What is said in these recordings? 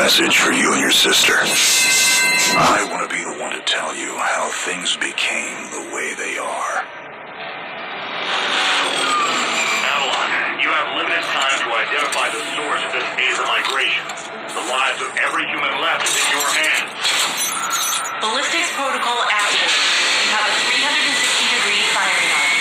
message for you and your sister. I want to be the one to tell you how things became the way they are. Avalon, you have limited time to identify the source of this Aether migration. The lives of every human left is in your hands. Ballistics protocol active. You have a 360-degree firing arc.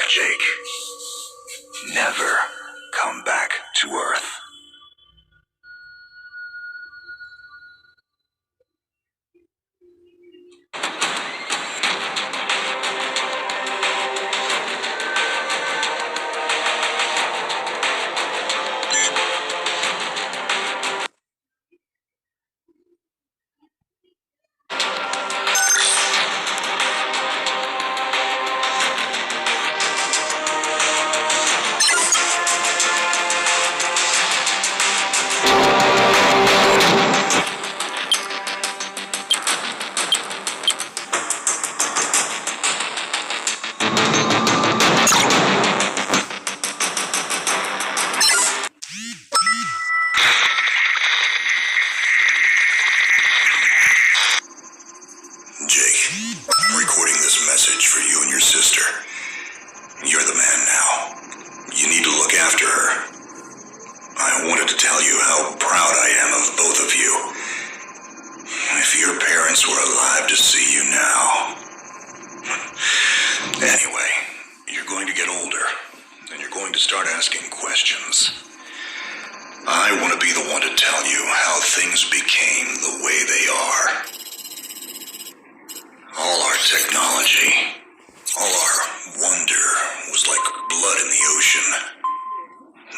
Jake. Never come back to Earth. You're the man now. You need to look after her. I wanted to tell you how proud I am of both of you. If your parents were alive to see you now. Anyway, you're going to get older, and you're going to start asking questions. I want to be the one to tell you how things became the way they are. All our technology, all our wonder was like blood in the ocean.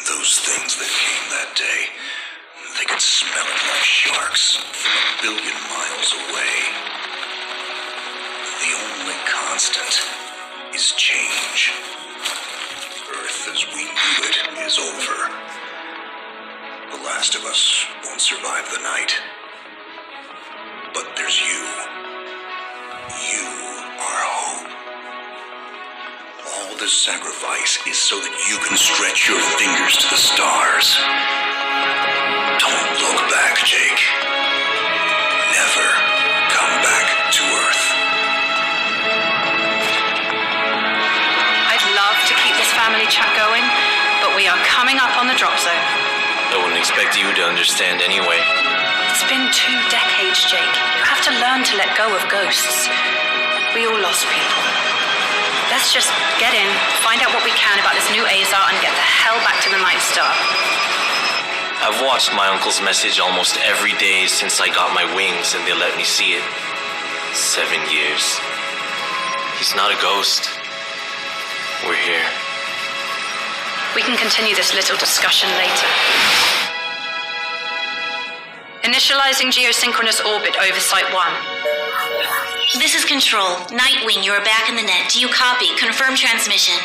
Those things that came that day, they could smell it like sharks from 1 billion miles away. The only constant is change. Earth as we knew it is over. The last of us won't survive the night. But there's you. You are hope. All this sacrifice is so that you can stretch your fingers to the stars. Don't look back, Jake. Never come back to Earth. I'd love to keep this family chat going, but we are coming up on the drop zone. I wouldn't expect you to understand anyway. It's been 2 decades, Jake. You have to learn to let go of ghosts. We all lost people. Let's just get in, find out what we can about this new Azar, and get the hell back to the Night Star. I've watched my uncle's message almost every day since I got my wings and they let me see it. 7 years. He's not a ghost. We're here. We can continue this little discussion later. Initializing geosynchronous orbit over Site 1. This is Control. Nightwing, you are back in the net. Do you copy? Confirm transmission.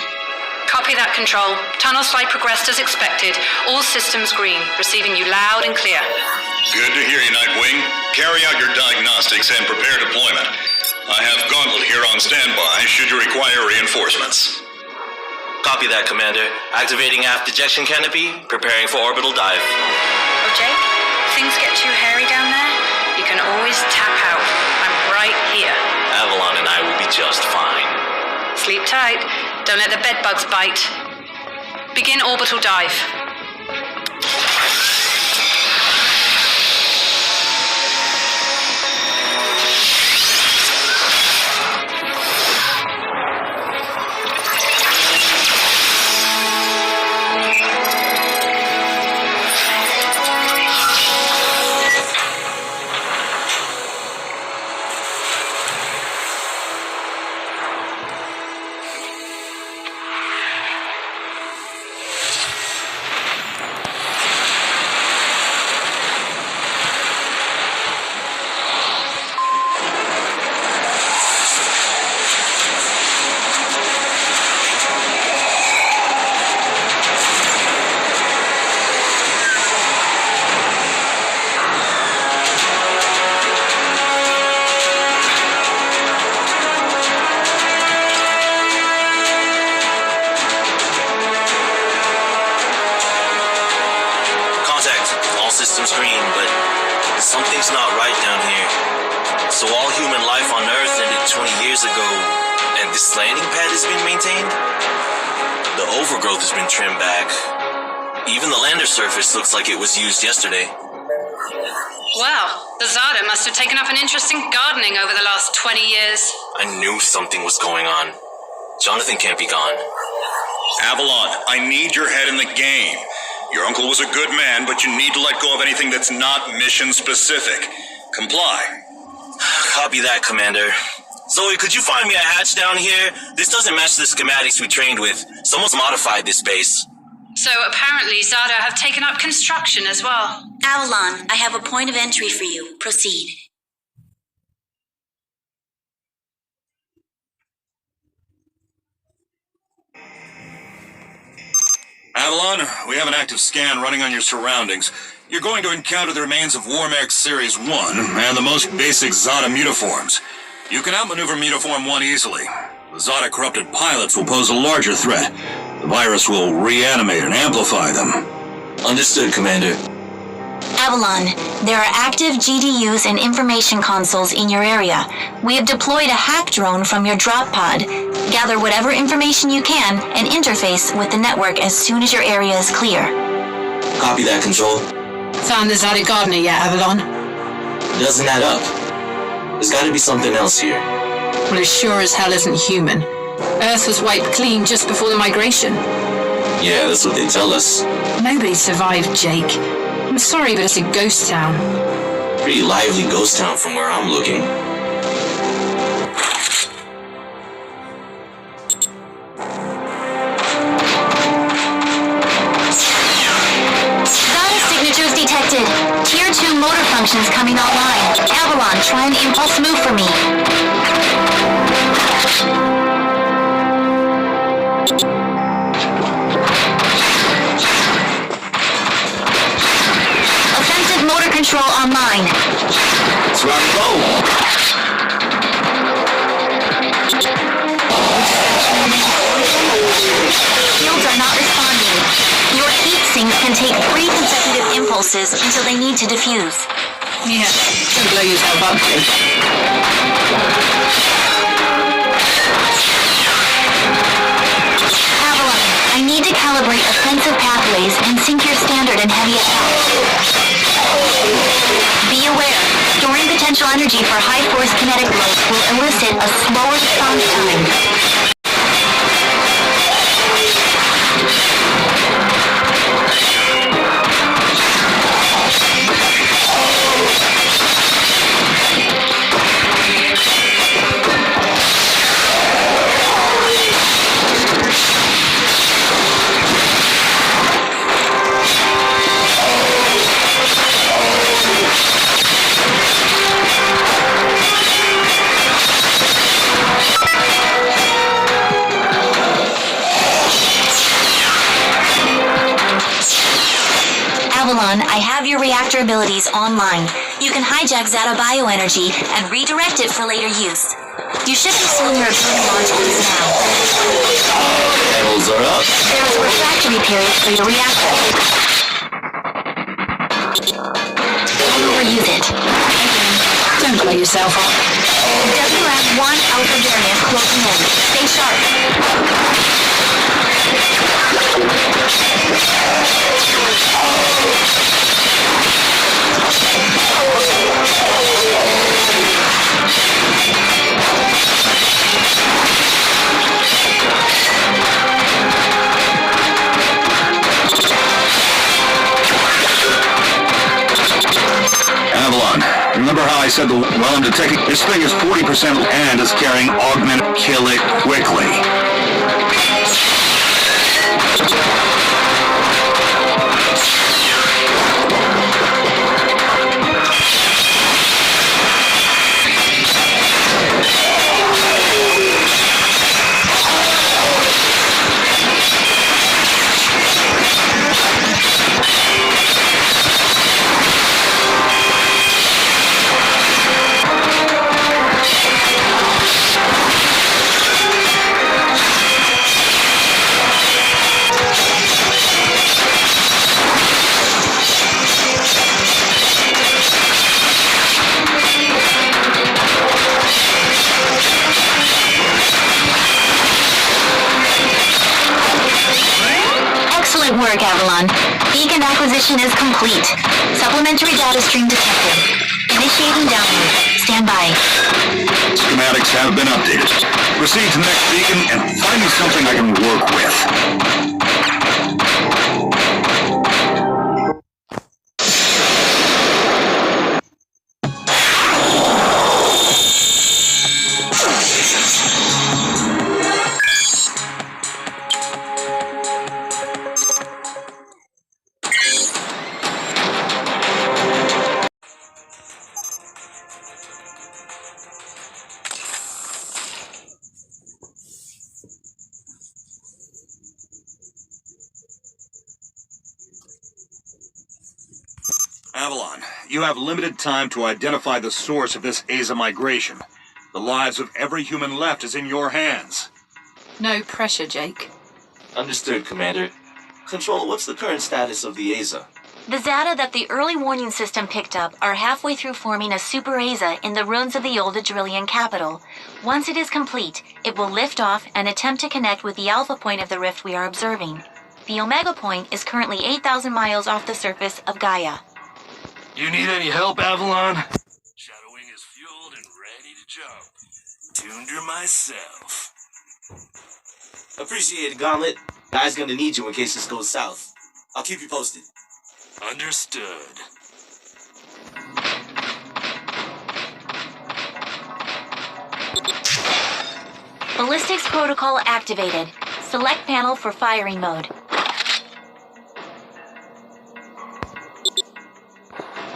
Copy that, Control. Tunnel slide progressed as expected. All systems green. Receiving you loud and clear. Good to hear you, Nightwing. Carry out your diagnostics and prepare deployment. I have Gauntlet here on standby should you require reinforcements. Copy that, Commander. Activating aft ejection canopy, preparing for orbital dive. Oh, Jake? Things get too hairy down there? You can always tap out. I'm right here. Avalon and I will be just fine. Sleep tight. Don't let the bedbugs bite. Begin orbital dive. Something's not right down here. So all human life on Earth ended 20 years ago, and this landing pad is being maintained? The overgrowth has been trimmed back. Even the lander surface looks like it was used yesterday. Well, the Zada must have taken up an interest in gardening over the last 20 years. I knew something was going on. Jonathan can't be gone. Avalon, I need your head in the game. Your uncle was a good man, but you need to let go of anything that's not mission-specific. Comply. Copy that, Commander. Zoe, could you find me a hatch down here? This doesn't match the schematics we trained with. Someone's modified this base. So apparently Zada have taken up construction as well. Avalon, I have a point of entry for you. Proceed. Avalon, we have an active scan running on your surroundings. You're going to encounter the remains of Warmax Series 1 and the most basic Zada mutaforms. You can outmaneuver Mutaform 1 easily. The Zada corrupted pilots will pose a larger threat. The virus will reanimate and amplify them. Understood, Commander. Avalon, there are active GDUs and information consoles in your area. We have deployed a hack drone from your drop pod. Gather whatever information you can and interface with the network as soon as your area is clear. Copy that, Control. Found the Zada gardener yet, Avalon? Doesn't add up. There's gotta be something else here. Well, it sure as hell isn't human. Earth was wiped clean just before the migration. Yeah, that's what they tell us. Nobody survived, Jake. I'm sorry, but it's a ghost town. Pretty lively ghost town from where I'm looking. Zada signatures detected. Tier 2 motor functions coming online. Avalon, try an impulse move for me. Offensive motor control online. Let's rock and roll. Shields are not responding. Your heat sinks can take 3 consecutive impulses until they need to defuse. Yeah, don't blow yourself up, Jake. Avalon, I need to calibrate offensive pathways and sync your standard and heavy attacks. Be aware, storing potential energy for high-force kinetic blows will elicit a slower response time. Avalon, I have your reactor abilities online. You can hijack Zada bioenergy and redirect it for later use. You should be seeing your ability launch boost now. Levels are up. There is a refractory period for your reactor. Don't overuse it. Don't blow yourself up. WF1 Alpha variant closing in. Stay sharp. Avalon, remember how I said I'm detecting this thing is 40% and is carrying augment. Kill it quickly. work, Avalon. Beacon acquisition is complete. Supplementary data stream detected. Initiating download. Stand by. Schematics have been updated. Proceed to the next beacon and find me something I can work with. Avalon, you have limited time to identify the source of this Aza migration. The lives of every human left is in your hands. No pressure, Jake. Understood, Commander. Control, what's the current status of the Aza? The Zata that the early warning system picked up are halfway through forming a super Aza in the ruins of the old Adrillian capital. Once it is complete, it will lift off and attempt to connect with the alpha point of the rift we are observing. The Omega point is currently 8,000 miles off the surface of Gaia. You need any help, Avalon? Shadowwing is fueled and ready to jump. Tuned her myself. Appreciate it, Gauntlet. Guy's gonna need you in case this goes south. I'll keep you posted. Understood. Ballistics protocol activated. Select panel for firing mode.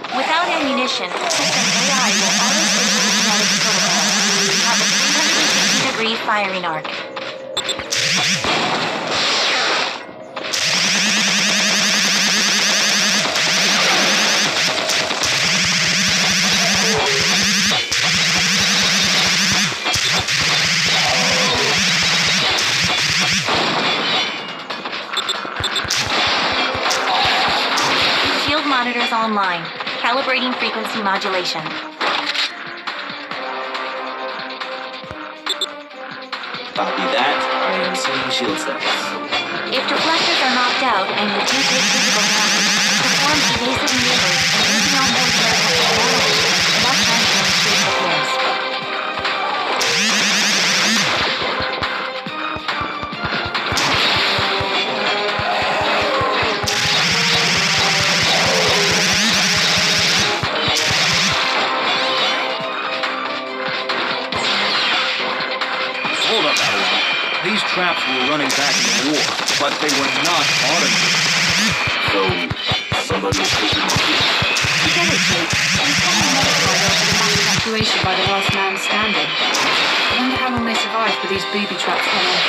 Without ammunition, system AI will auto-switch to kinetic protocol. You have a 360-degree firing arc. Shield monitors online. Calibrating frequency modulation. Copy that. I am seeing shield status. If deflectors are knocked out and you do take physical damage, perform evasive maneuvers and using onboard technology, enough time to initiate repairs. Hold up, Avalon. These traps were running back in the war, but they were not automated. So, somebody is pushing the key. Forget it, Jake. We probably modified after the mass evacuation by the last man standing. I wonder how long they survived with these booby traps running.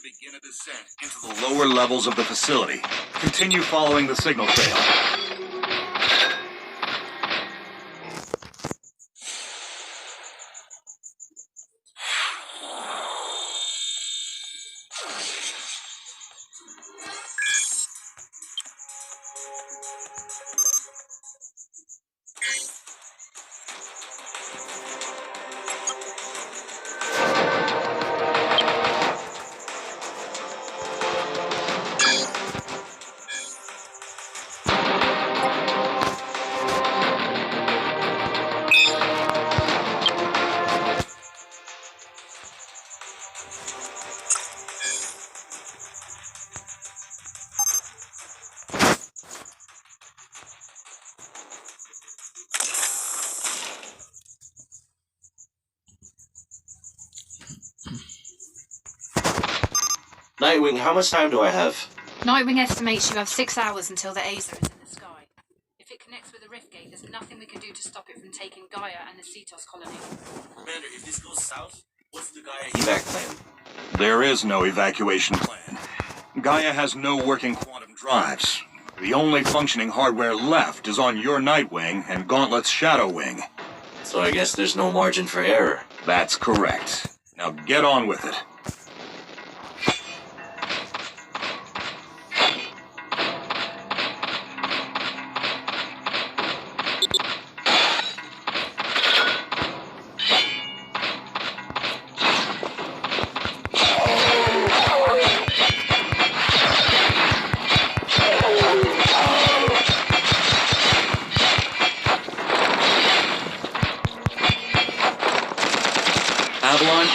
Begin a descent into the lower levels of the facility. Continue following the signal trail. Nightwing, how much time do I have? Nightwing estimates you have 6 hours until the Azer is in the sky. If it connects with the rift gate, there's nothing we can do to stop it from taking Gaia and the Cetos colony. Commander, if this goes south, what's the Gaia evac plan? There is no evacuation plan. Gaia has no working quantum drives. The only functioning hardware left is on your Nightwing and Gauntlet's Shadow Wing. So I guess there's no margin for error. That's correct. Now get on with it.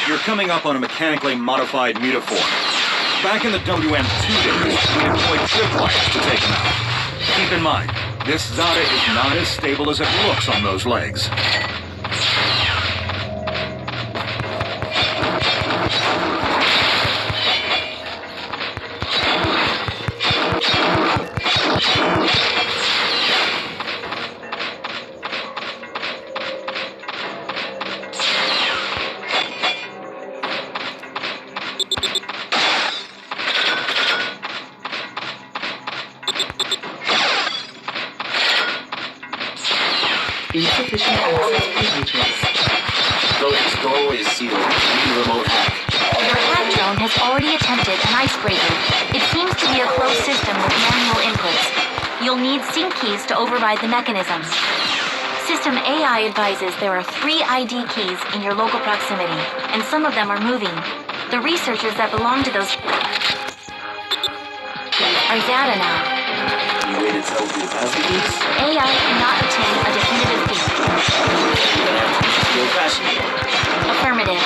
You're coming up on a mechanically modified mutaform. Back in the WM2 days, we deployed tripwires to take them out. Keep in mind, this Zada is not as stable as it looks on those legs. Insufficient access privileges. Though its doorway is sealed, need a remote hack. Your hack drone has already attempted an icebreaker. It seems to be a closed system with manual inputs. You'll need sync keys to override the mechanisms. System AI advises there are 3 ID keys in your local proximity, and some of them are moving. The researchers that belong to those are Zada now. Any way to tell who has the keys? AI cannot obtain a definitive key. You're gonna have to use a skilled passenger. Affirmative.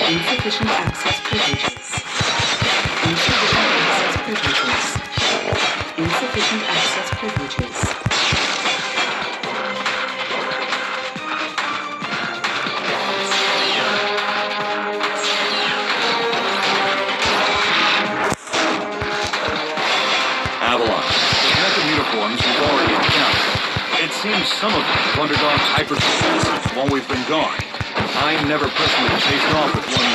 Insufficient access privileges. Insufficient access privileges. Insufficient access privileges. Avalon, the connected uniforms you've already encountered. It seems some of them have undergone hyperkinesis while we've been gone. I never personally faced off with one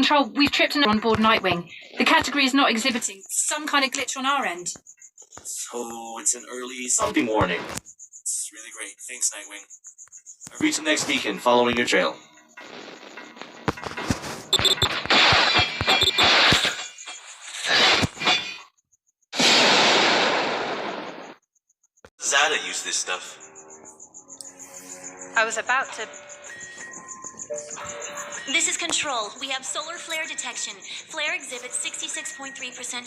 Control, we've tripped an on board Nightwing. The category is not exhibiting some kind of glitch on our end. So it's an early something warning. It's really great. Thanks, Nightwing. I've reached the next beacon following your trail. Zada used this stuff. I was about to... This is Control. We have solar flare detection. Flare exhibits 66.3%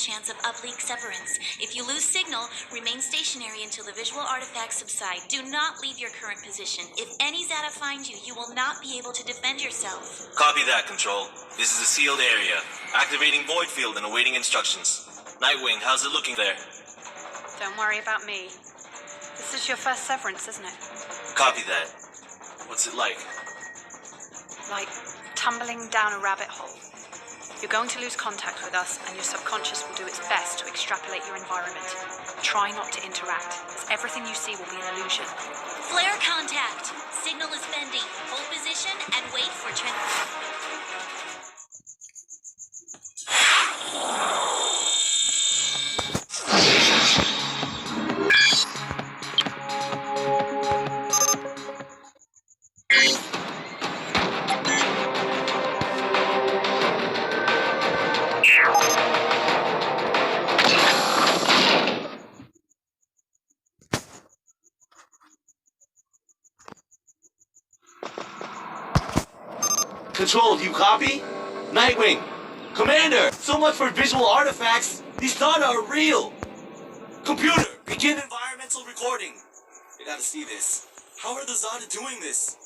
chance of uplink severance. If you lose signal, remain stationary until the visual artifacts subside. Do not leave your current position. If any Zata finds you, you will not be able to defend yourself. Copy that, Control. This is a sealed area. Activating void field and awaiting instructions. Nightwing, how's it looking there? Don't worry about me. This is your first severance, isn't it? Copy that. What's it like? Like tumbling down a rabbit hole. You're going to lose contact with us, and your subconscious will do its best to extrapolate your environment. Try not to interact, as everything you see will be an illusion. Flare contact. Signal is bending. Hold position and wait for Control, do you copy? Nightwing! Commander! So much for visual artifacts! These Zada are real! Computer, begin environmental recording! You gotta see this. How are the Zada doing this?